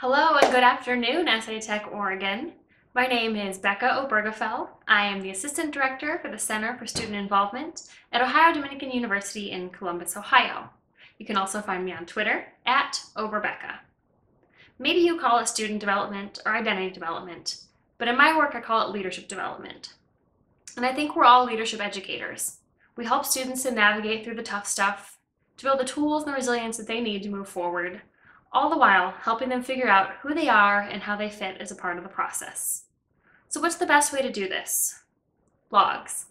Hello and good afternoon, SA Tech Oregon. My name is Becca Obergefell. I am the Assistant Director for the Center for Student Involvement at Ohio Dominican University in Columbus, Ohio. You can also find me on Twitter at Oberbecca. Maybe you call it student development or identity development, but in my work I call it leadership development. And I think we're all leadership educators. We help students to navigate through the tough stuff, to build the tools and the resilience that they need to move forward, all the while helping them figure out who they are and how they fit as a part of the process. So what's the best way to do this? Blogs.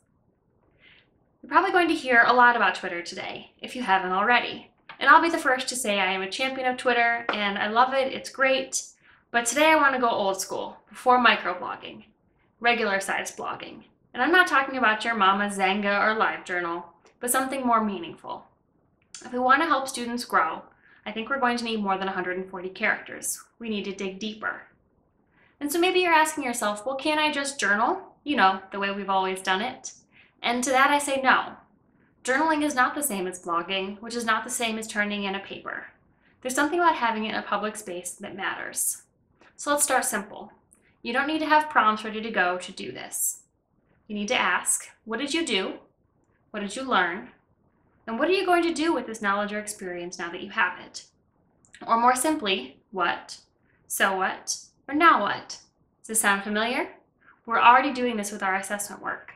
You're probably going to hear a lot about Twitter today, if you haven't already. And I'll be the first to say I am a champion of Twitter, and I love it, it's great. But today I want to go old school, before microblogging, regular-sized blogging. And I'm not talking about your mama's Xanga or LiveJournal, but something more meaningful. If we want to help students grow, I think we're going to need more than 140 characters. We need to dig deeper. And so maybe you're asking yourself, well, can't I just journal? You know, the way we've always done it. And to that I say no. Journaling is not the same as blogging, which is not the same as turning in a paper. There's something about having it in a public space that matters. So let's start simple. You don't need to have prompts ready to go to do this. You need to ask, what did you do? What did you learn? And what are you going to do with this knowledge or experience now that you have it? Or more simply, what, so what, or now what? Does this sound familiar? We're already doing this with our assessment work.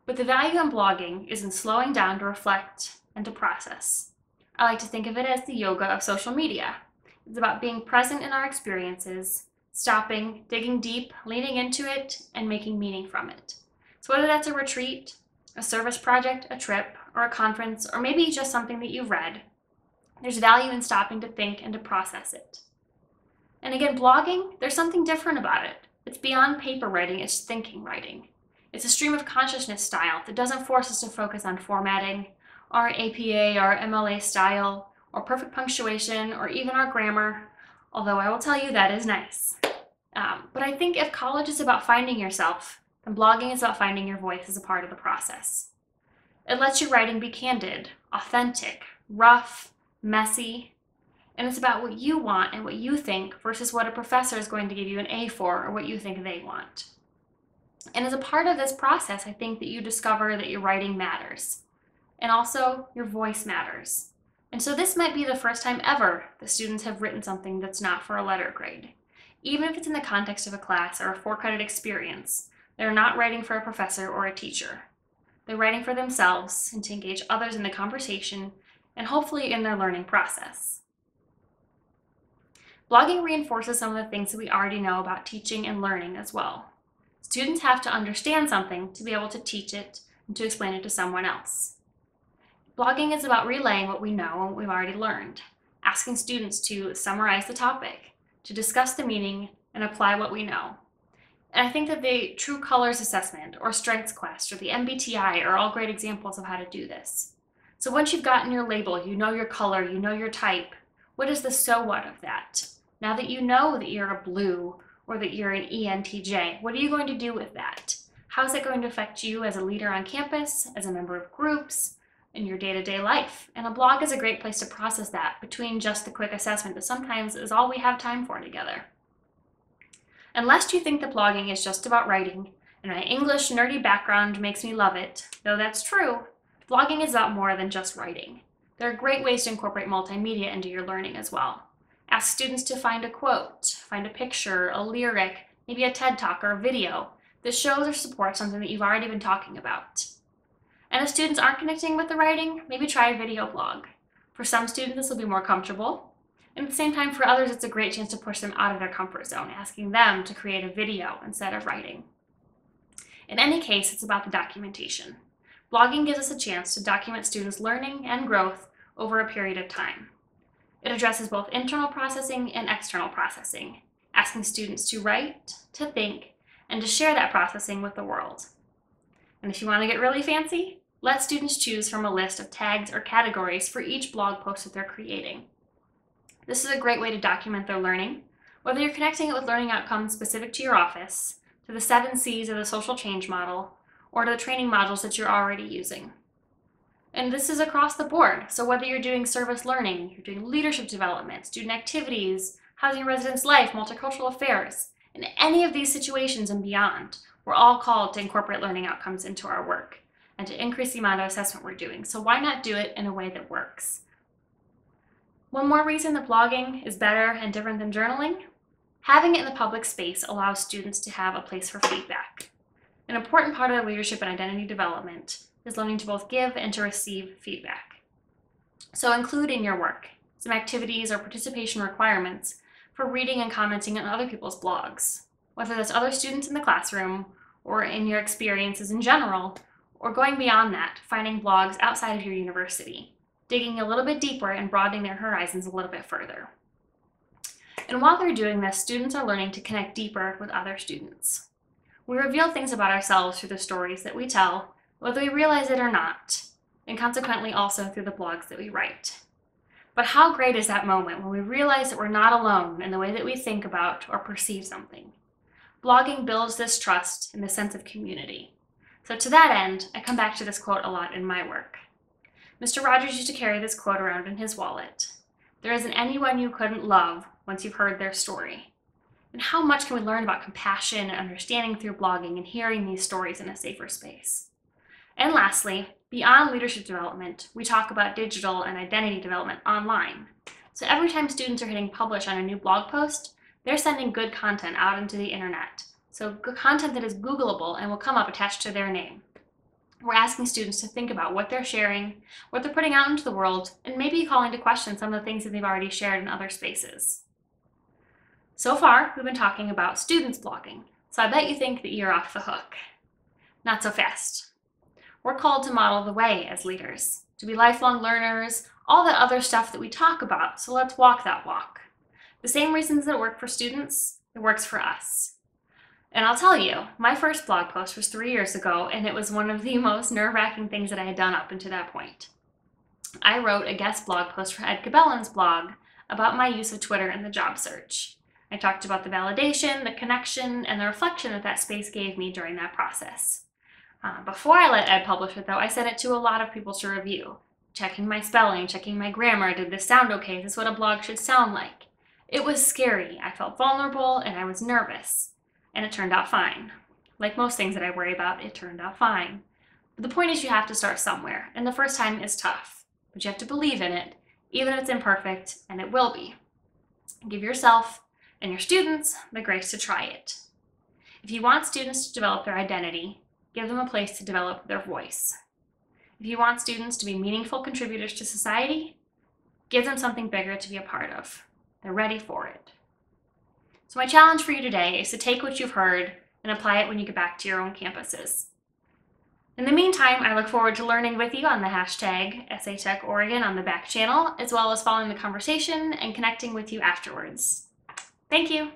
But the value in blogging is in slowing down to reflect and to process. I like to think of it as the yoga of social media. It's about being present in our experiences, stopping, digging deep, leaning into it, and making meaning from it. So whether that's a retreat, a service project, a trip, or a conference, or maybe just something that you've read, there's value in stopping to think and to process it. And again, blogging, there's something different about it. It's beyond paper writing, it's thinking writing. It's a stream of consciousness style that doesn't force us to focus on formatting, or APA or MLA style, or perfect punctuation, or even our grammar, although I will tell you that is nice. But I think if college is about finding yourself, then blogging is about finding your voice as a part of the process. It lets your writing be candid, authentic, rough, messy, and it's about what you want and what you think versus what a professor is going to give you an A for or what you think they want. And as a part of this process, I think that you discover that your writing matters, and also your voice matters. And so this might be the first time ever that students have written something that's not for a letter grade. Even if it's in the context of a class or a 4-credit experience, they're not writing for a professor or a teacher. They're writing for themselves and to engage others in the conversation and hopefully in their learning process. Blogging reinforces some of the things that we already know about teaching and learning as well. Students have to understand something to be able to teach it and to explain it to someone else. Blogging is about relaying what we know and what we've already learned, asking students to summarize the topic, to discuss the meaning, and apply what we know. And I think that the True Colors Assessment or Strengths Quest or the MBTI are all great examples of how to do this. So once you've gotten your label, you know your color, you know your type, what is the so what of that? Now that you know that you're a blue or that you're an ENTJ, what are you going to do with that? How is it going to affect you as a leader on campus, as a member of groups, in your day-to-day life? And a blog is a great place to process that between just the quick assessment that sometimes is all we have time for together. Unless you think that blogging is just about writing, and my English nerdy background makes me love it, though that's true, blogging is about more than just writing. There are great ways to incorporate multimedia into your learning as well. Ask students to find a quote, find a picture, a lyric, maybe a TED Talk or a video that shows or supports something that you've already been talking about. And if students aren't connecting with the writing, maybe try a video blog. For some students, this will be more comfortable. And at the same time, for others, it's a great chance to push them out of their comfort zone, asking them to create a video instead of writing. In any case, it's about the documentation. Blogging gives us a chance to document students' learning and growth over a period of time. It addresses both internal processing and external processing, asking students to write, to think, and to share that processing with the world. And if you want to get really fancy, let students choose from a list of tags or categories for each blog post that they're creating. This is a great way to document their learning, whether you're connecting it with learning outcomes specific to your office, to the 7 C's of the social change model, or to the training modules that you're already using. And this is across the board. So whether you're doing service learning, you're doing leadership development, student activities, housing residence life, multicultural affairs. In any of these situations and beyond, we're all called to incorporate learning outcomes into our work and to increase the amount of assessment we're doing. So why not do it in a way that works? One more reason that blogging is better and different than journaling: having it in the public space allows students to have a place for feedback. An important part of leadership and identity development is learning to both give and to receive feedback. So include in your work some activities or participation requirements for reading and commenting on other people's blogs, whether that's other students in the classroom or in your experiences in general, or going beyond that, finding blogs outside of your university, digging a little bit deeper and broadening their horizons a little bit further. And while they're doing this, students are learning to connect deeper with other students. We reveal things about ourselves through the stories that we tell, whether we realize it or not, and consequently also through the blogs that we write. But how great is that moment when we realize that we're not alone in the way that we think about or perceive something? Blogging builds this trust and this sense of community. So to that end, I come back to this quote a lot in my work. Mr. Rogers used to carry this quote around in his wallet: "There isn't anyone you couldn't love once you've heard their story." And how much can we learn about compassion and understanding through blogging and hearing these stories in a safer space? And lastly, beyond leadership development, we talk about digital and identity development online. So every time students are hitting publish on a new blog post, they're sending good content out into the internet. So good content that is Googleable and will come up attached to their name. We're asking students to think about what they're sharing, what they're putting out into the world, and maybe calling to question some of the things that they've already shared in other spaces. So far, we've been talking about students blogging, so I bet you think that you're off the hook. Not so fast. We're called to model the way as leaders, to be lifelong learners, all that other stuff that we talk about, so let's walk that walk. The same reasons that work for students, it works for us. And I'll tell you, my first blog post was 3 years ago, and it was one of the most nerve-wracking things that I had done up until that point. I wrote a guest blog post for Ed Cabellan's blog about my use of Twitter in the job search. I talked about the validation, the connection, and the reflection that that space gave me during that process. Before I let Ed publish it, though, I sent it to a lot of people to review, checking my spelling, checking my grammar, did this sound okay, is this what a blog should sound like? It was scary, I felt vulnerable, and I was nervous. And it turned out fine. Like most things that I worry about, it turned out fine. But the point is you have to start somewhere, and the first time is tough. But you have to believe in it, even if it's imperfect, and it will be. Give yourself and your students the grace to try it. If you want students to develop their identity, give them a place to develop their voice. If you want students to be meaningful contributors to society, give them something bigger to be a part of. They're ready for it. So my challenge for you today is to take what you've heard and apply it when you get back to your own campuses. In the meantime, I look forward to learning with you on the hashtag SATechOregon on the back channel, as well as following the conversation and connecting with you afterwards. Thank you.